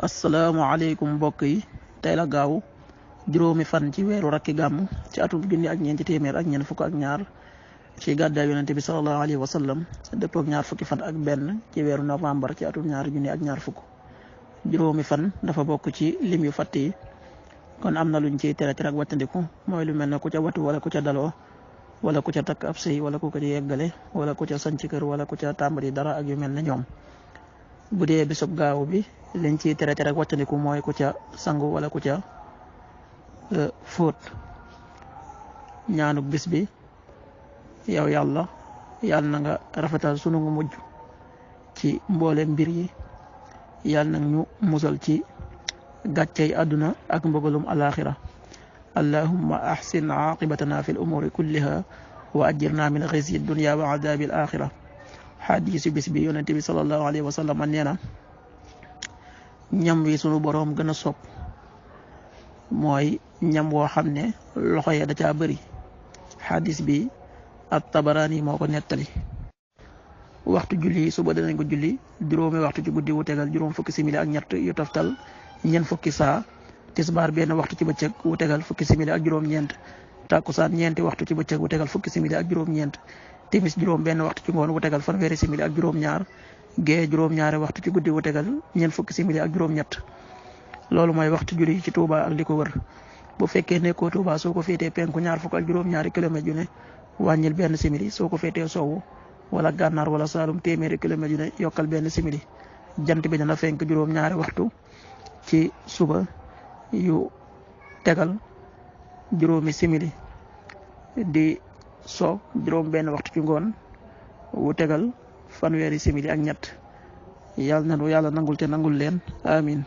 asalaamaaleykum mbokk yi tey la gaaw juróomi fan ci weeru rakki gàmm ci atum junni ak ñeenti téeméer ak ñeent fukk ak ñaar ci gàddaay yonente bi sallallahu alayhi wa sallam dëppook ñaar fukki fan ak benn ci weeru novembre ci atum ñaari junni ak ñaar fukk. juróomi fan dafa bokk ci lim yu fatt yi kon am na luñ ciy tere ak wattandiku mooy lu mel ne ku ca watu wala ku ca daloo wala ku ca takk ab sëy wala ku ko yeggale wala ku ca sanc kër wala ku ca tàmbali dara ak yu mel ne ñoom. bu dee bisub gaaw bi liñ ciy tere ak wattandiku mooy ku ca sangu wala ku ca fóot. ñaanuk bis bi yow yàlla na nga rafetal sunu mujj ci mboolem mbir yi yàlla nag ñu musal ci gàccey àdduna ak mbugalum alaxira allahumma ahsin aqibatana fi l umuri kulliha wa ajirna min xisyi dunya wa adabi al axira. xadiisu bis bi yonente bi sallallahu alayhi wa sallam nee na ñam wi sunu boroom gën a sopp mooy ñam woo xam ne loxo ya da caa bëri. xadis bi at-Tabarani moo ko nettali. waxtu julli suba danañ ko julli juróomi waxtu ci guddi wu tegal juróom fukki simili ak ñett yu toftal ñeent fukki saa. tisbaar benn waxtu ci bëccëg wu tegal fukki simili ak juróom-ñeent. takkusaan ñeenti waxtu ci bëccëg wu tegal fukki simili ak juróom-ñeent. timis juróom benn waxtu ci ngoon wu tegal fanweeri simili ak juróom-ñaar. gee juróom-ñaari waxtu ci guddi wu tegal ñeent fukki simili ak juróom-ñett. loolu mooy waxtu julli ci Touba ak li ko wër. bu fekkee nekkoo Touba soo ko féetee penku ñaar fukk ak juróom-ñaari kilomètre yu ne wàññil benn simili soo ko féetee sowwu wala gànnaar wala saalum téeméeri kilomètre yu ne yokkal benn simili. jant bi dana fenk juróom-ñaari waxtu ci suba yu tegal juróomi simili di so juróom benn waxtu ci ngoon wu tegal fanweeri simili ak ñett. yàlla nangul te nangul leen amin